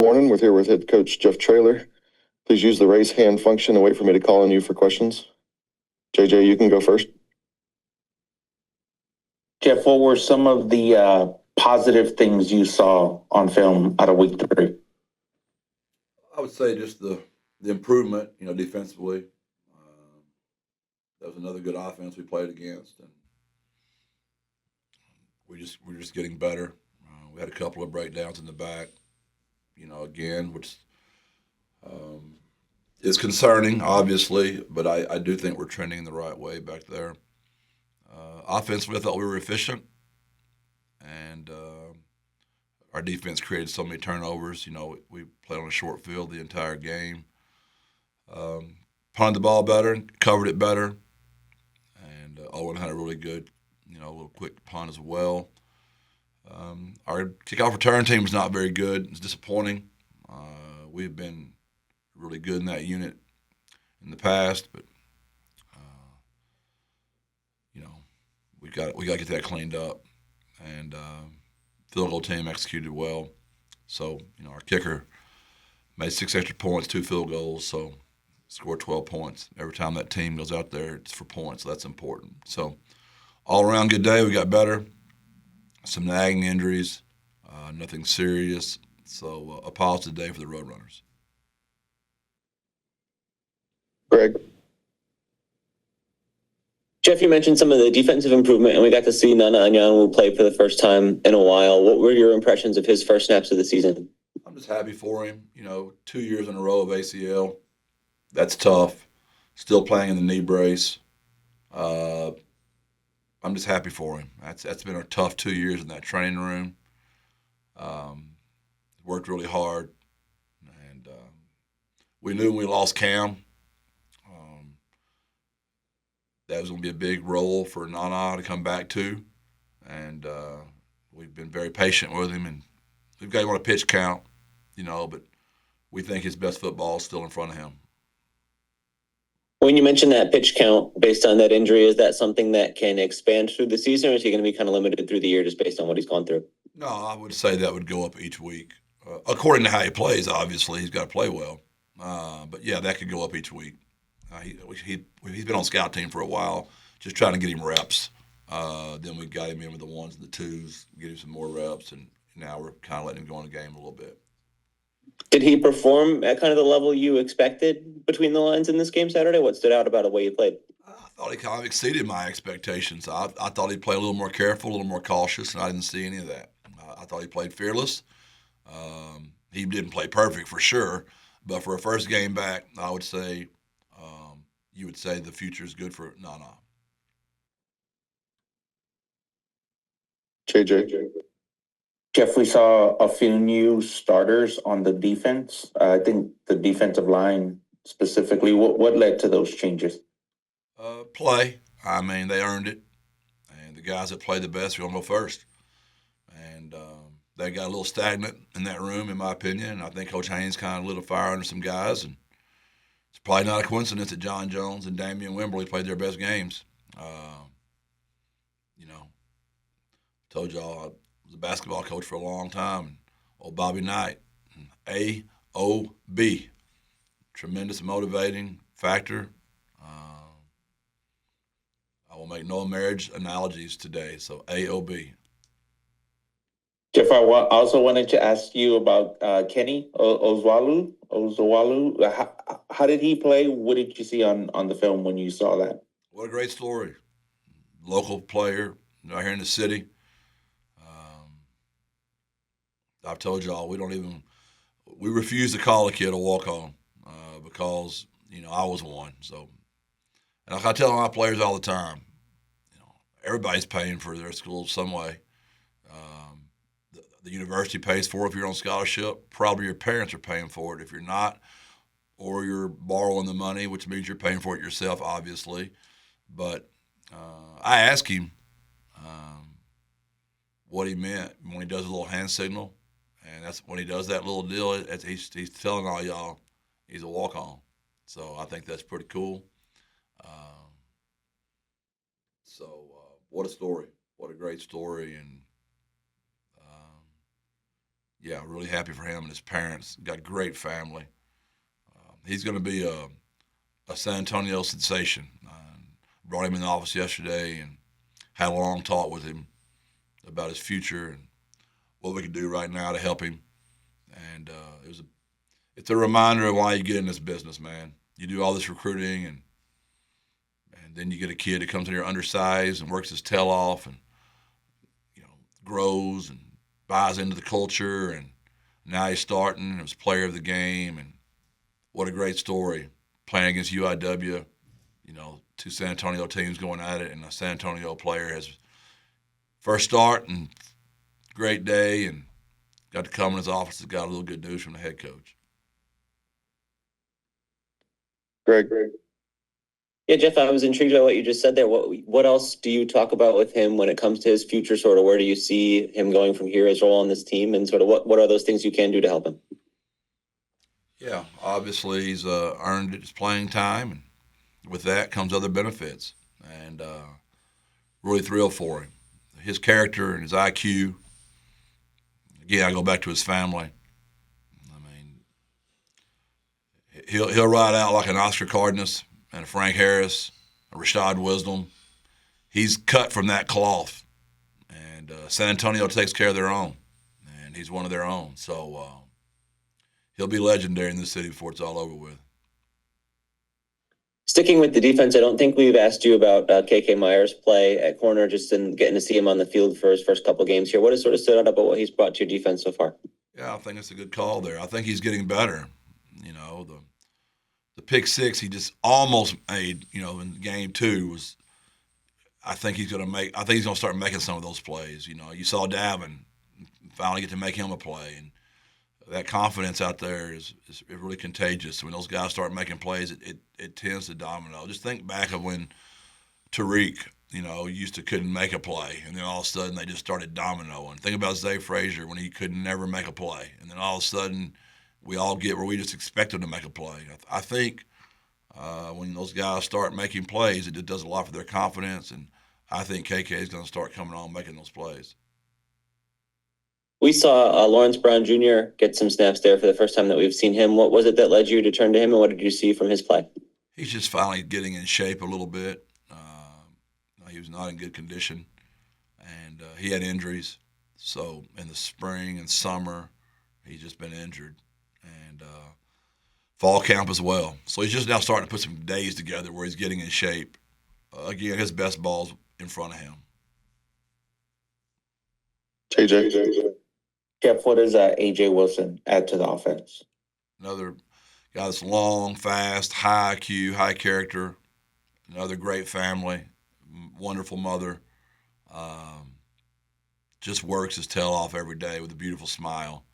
Morning, we're here with head coach Jeff Traylor. Please use the raise hand function and wait for me to call on you for questions. JJ, you can go first. Jeff, what were some of the positive things you saw on film out of week 3? I would say just the improvement, defensively. That was another good offense we played against, and we're just getting better. We had a couple of breakdowns in the back, again, which is concerning, obviously, but I do think we're trending the right way back there. Offensively, I thought we were efficient, and our defense created so many turnovers. We played on a short field the entire game. Punted the ball better, covered it better, and Owen had a really good, little quick punt as well. Our kickoff return team was not very good. It's disappointing. We've been really good in that unit in the past, but we got to get that cleaned up. And field goal team executed well. So our kicker made 6 extra points, 2 field goals, so scored 12 points. Every time that team goes out there, it's for points. So that's important. So all around good day. We got better. Some nagging injuries, nothing serious. So a positive day for the Roadrunners. Greg. Jeff, you mentioned some of the defensive improvement, and we got to see Nana Anyanwu play for the first time in a while. What were your impressions of his first snaps of the season? I'm just happy for him. 2 years in a row of ACL. That's tough. Still playing in the knee brace. I'm just happy for him. That's been a tough 2 years in that training room. Worked really hard, and we knew when we lost Cam that was going to be a big role for Nana to come back to, and we've been very patient with him, and we've got him on a pitch count, but we think his best football is still in front of him. When you mentioned that pitch count based on that injury, is that something that can expand through the season, or is he going to be kind of limited through the year just based on what he's gone through? No, I would say that would go up each week. According to how he plays, obviously, he's got to play well. But, yeah, that could go up each week. He's been on scout team for a while, just trying to get him reps. Then we got him in with the 1s and the 2s, get him some more reps, and now we're kind of letting him go in the game a little bit. Did he perform at kind of the level you expected between the lines in this game Saturday? What stood out about the way he played? I thought he kind of exceeded my expectations. I thought he'd play a little more careful, a little more cautious, and I didn't see any of that. I thought he played fearless. He didn't play perfect for sure, but for a first game back, I would say you would say the future is good for Nana. JJ. Jeff, we saw a few new starters on the defense. I think the defensive line specifically. What led to those changes? Play. I mean, they earned it. And the guys that play the best are going to go first. And they got a little stagnant in that room, in my opinion. And I think Coach Haynes kind of lit a fire under some guys. And it's probably not a coincidence that John Jones and Damian Wimberly played their best games. Told y'all I was a basketball coach for a long time. And old Bobby Knight, AOB, tremendous motivating factor. I will make no marriage analogies today, so AOB. Jeff, I also wanted to ask you about Kenny Ozualu. How did he play? What did you see on the film when you saw that? What a great story. Local player right here in the city. I've told y'all we refuse to call a kid a walk-on because, I was one. So, and like I tell my players all the time, everybody's paying for their school some way. The university pays for it if you're on scholarship. Probably your parents are paying for it if you're not, or you're borrowing the money, which means you're paying for it yourself, obviously. But I asked him what he meant when he does a little hand signal. And that's when he does that little deal. He's telling all y'all he's a walk-on. So I think that's pretty cool. What a story! What a great story! And yeah, really happy for him and his parents. Got a great family. He's going to be a San Antonio sensation. Brought him in the office yesterday and had a long talk with him about his future and what we can do right now to help him. And it's a reminder of why you get in this business, man. You do all this recruiting and then you get a kid that comes in here undersized and works his tail off and grows and buys into the culture, and now he's starting. He was player of the game, and what a great story playing against UIW. Two San Antonio teams going at it, and a San Antonio player has first start and great day, and got to come in his office and got a little good news from the head coach. Greg. Yeah, Jeff, I was intrigued by what you just said there. What else do you talk about with him when it comes to his future? Sort of, where do you see him going from here, his role on this team, and sort of what are those things you can do to help him? Yeah, obviously he's earned his playing time, and with that comes other benefits, and really thrilled for him. His character and his IQ. Again, I go back to his family. I mean, he'll ride out like an Oscar Cardenas and a Frank Harris, a Rashad Wisdom. He's cut from that cloth, and San Antonio takes care of their own, and he's one of their own. So he'll be legendary in this city before it's all over with. Sticking with the defense, I don't think we've asked you about KK Myers' play at corner, just in getting to see him on the field for his first couple games here. What has sort of stood out about what he's brought to your defense so far? Yeah, I think it's a good call there. I think he's getting better. The pick six he just almost made, in game two was. I think he's going to start making some of those plays. You saw Davin finally get to make him a play, and that confidence out there is really contagious. When those guys start making plays, it tends to domino. Just think back of when Tariq, used to couldn't make a play, and then all of a sudden they just started dominoing. Think about Zay Frazier when he could never make a play, and then all of a sudden we all get where we just expect him to make a play. I think when those guys start making plays, it does a lot for their confidence, and I think KK is going to start coming on making those plays. We saw Lawrence Brown Jr. get some snaps there for the first time that we've seen him. What was it that led you to turn to him, and what did you see from his play? He's just finally getting in shape a little bit. He was not in good condition, and he had injuries. So in the spring and summer, he's just been injured, and fall camp as well. So he's just now starting to put some days together where he's getting in shape. Again, his best ball's in front of him. JJ. Jeff, what does AJ Wilson add to the offense? Another guy that's long, fast, high IQ, high character. Another great family, wonderful mother. Just works his tail off every day with a beautiful smile.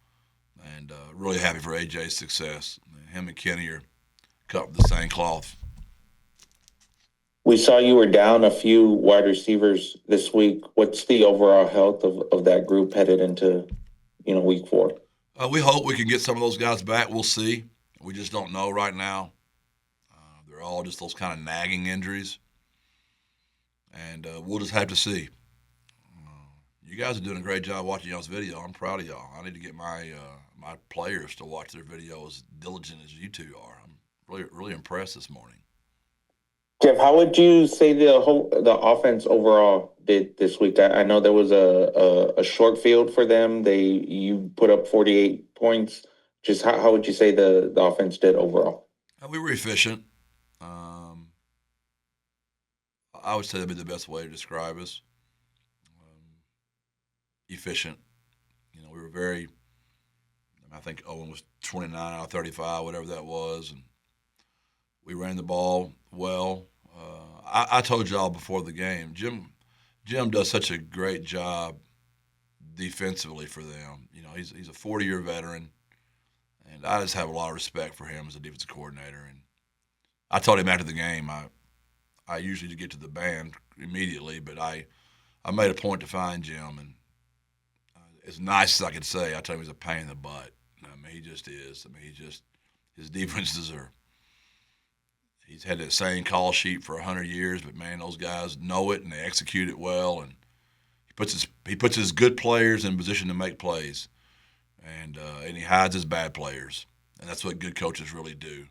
And really happy for AJ's success. Him and Kenny are cut from the same cloth. We saw you were down a few wide receivers this week. What's the overall health of that group headed into, week 4? We hope we can get some of those guys back. We'll see. We just don't know right now. They're all just those kind of nagging injuries. And we'll just have to see. You guys are doing a great job watching y'all's video. I'm proud of y'all. I need to get my my players to watch their video as diligent as you two are. I'm really, really impressed this morning. Jeff, how would you say the offense overall did this week? I know there was a short field for them. You put up 48 points. Just how would you say the offense did overall? We were efficient. I would say that'd be the best way to describe us. Efficient. We were very. I think Owen was 29 out of 35, whatever that was, and we ran the ball well. I told y'all before the game, Jim does such a great job defensively for them. He's a 40-year veteran, and I just have a lot of respect for him as a defensive coordinator. And I told him after the game, I usually get to the band immediately, but I made a point to find Jim, and as nice as I could say, I told him he's a pain in the butt. He just is. His defenses are. He's had that same call sheet for 100 years, but man, those guys know it and they execute it well, and he puts his good players in position to make plays. and he hides his bad players, and that's what good coaches really do.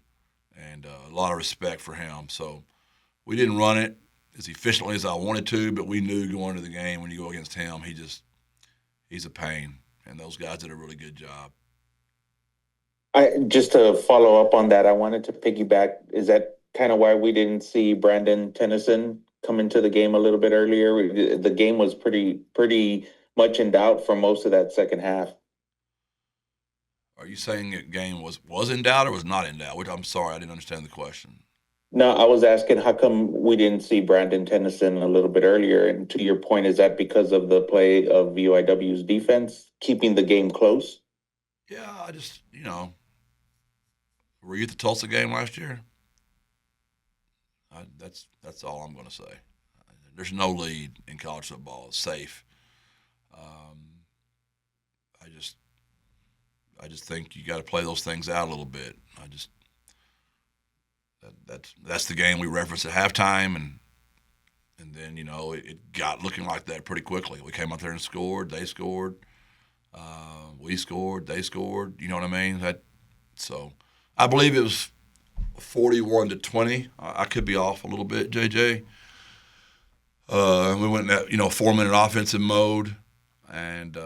And a lot of respect for him. So we didn't run it as efficiently as I wanted to, but we knew going into the game when you go against him, he's a pain, and those guys did a really good job. Just to follow up on that, I wanted to piggyback. Is that kind of why we didn't see Brandon Tennyson come into the game a little bit earlier? The game was pretty much in doubt for most of that second half. Are you saying the game was in doubt or was not in doubt? I'm sorry, I didn't understand the question. No, I was asking how come we didn't see Brandon Tennyson a little bit earlier? And to your point, is that because of the play of UIW's defense keeping the game close? Yeah, were you at the Tulsa game last year? That's all I'm going to say. There's no lead in college football. It's safe. I just think you got to play those things out a little bit. That's the game we referenced at halftime, and then it got looking like that pretty quickly. We came out there and scored. They scored. We scored. They scored. You know what I mean? So I believe it was 41-20. I could be off a little bit, JJ. We went in that 4-minute offensive mode, and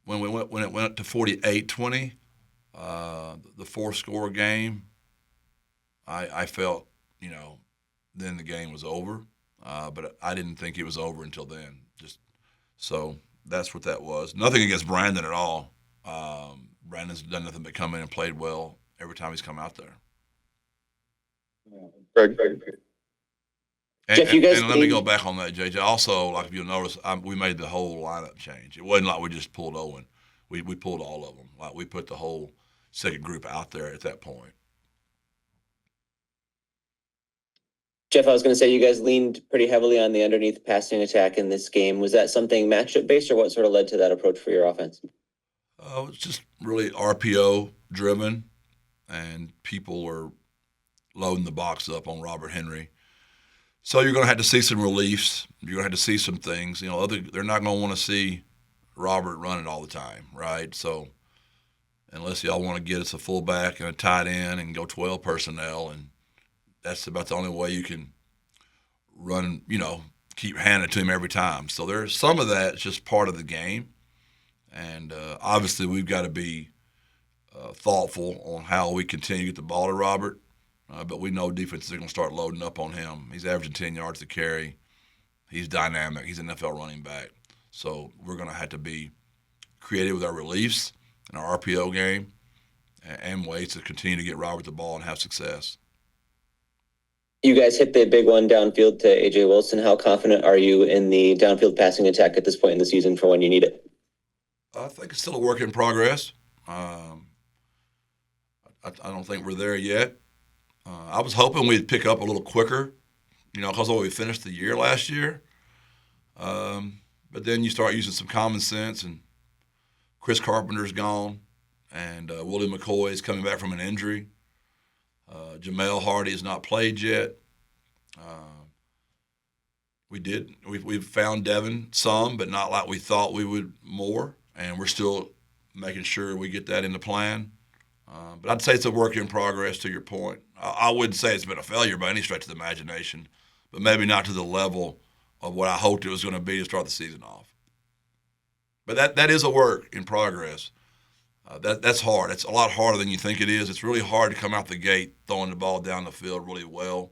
when it went up to 48-20, the 4-score game, I felt then the game was over, but I didn't think it was over until then. So that's what that was. Nothing against Brandon at all. Brandon's done nothing but come in and played well every time he's come out there. Greg. Jeff, you guys and let me go back on that, JJ. Also, like if you'll notice, we made the whole lineup change. It wasn't like we just pulled Owen. We pulled all of them. Like we put the whole second group out there at that point. Jeff, I was going to say you guys leaned pretty heavily on the underneath passing attack in this game. Was that something matchup based, or what sort of led to that approach for your offense? It's just really RPO driven, and people were loading the box up on Robert Henry. So you're going to have to see some reliefs. You're going to have to see some things. They're not going to want to see Robert run it all the time, right? So unless y'all want to get us a fullback and a tight end and go 12 personnel, and that's about the only way you can run, keep handing it to him every time. So there's some of that. It's just part of the game. And obviously we've got to be thoughtful on how we continue to get the ball to Robert. But we know defenses are going to start loading up on him. He's averaging 10 yards to carry. He's dynamic. He's an NFL running back. So we're going to have to be creative with our reliefs and our RPO game and ways to continue to get Robert the ball and have success. You guys hit the big one downfield to A.J. Wilson. How confident are you in the downfield passing attack at this point in the season for when you need it? I think it's still a work in progress. I don't think we're there yet. I was hoping we'd pick up a little quicker, because we finished the year last year. But then you start using some common sense, and Chris Carpenter's gone, and Willie McCoy is coming back from an injury. Jamel Hardy has not played yet. We've found Devin some, but not like we thought we would more, and we're still making sure we get that in the plan. But I'd say it's a work in progress, to your point. I wouldn't say it's been a failure by any stretch of the imagination, but maybe not to the level of what I hoped it was going to be to start the season off. But that is a work in progress. That's hard. It's a lot harder than you think it is. It's really hard to come out the gate throwing the ball down the field really well.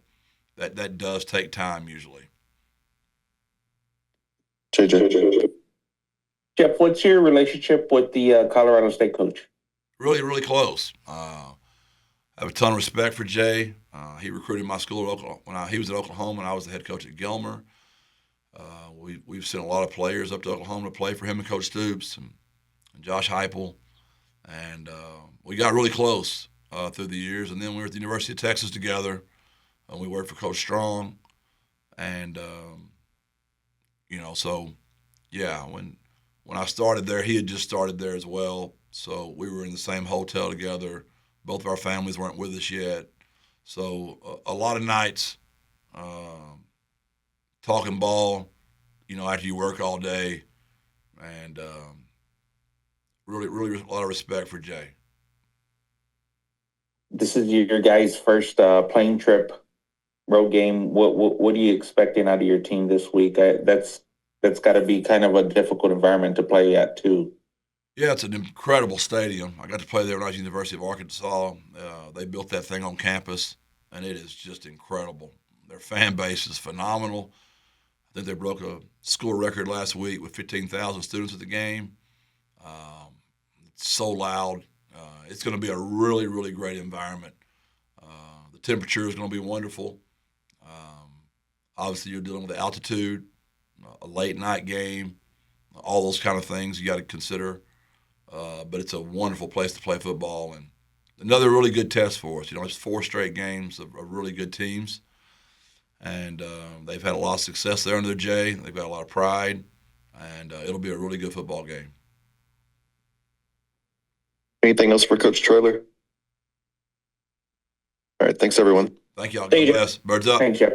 That does take time usually. JJ. Jeff, what's your relationship with the Colorado State coach? Really, really close. I have a ton of respect for Jay. He recruited my school at Oklahoma when he was at Oklahoma, and I was the head coach at Gilmer. We've sent a lot of players up to Oklahoma to play for him and Coach Stoops and Josh Heupel, and we got really close through the years. And then we were at the University of Texas together, and we worked for Coach Strong, and so yeah, when I started there, he had just started there as well. So we were in the same hotel together. Both of our families weren't with us yet. So a lot of nights talking ball, after you work all day, and really a lot of respect for Jay. This is your guys' first plane trip, road game. What are you expecting out of your team this week? That's got to be kind of a difficult environment to play at too. Yeah, it's an incredible stadium. I got to play there when I was at the University of Arkansas. They built that thing on campus, and it is just incredible. Their fan base is phenomenal. I think they broke a school record last week with 15,000 students at the game. It's so loud. It's going to be a really great environment. The temperature is going to be wonderful. Obviously, you're dealing with the altitude, a late night game, all those kind of things you got to consider. But it's a wonderful place to play football, and another really good test for us. It's 4 straight games of really good teams, and they've had a lot of success there under Jay. They've got a lot of pride, and it'll be a really good football game. Anything else for Coach Traylor? All right, thanks everyone. Thank y'all. Thank God you. bless. Birds up. Thanks, Jeff.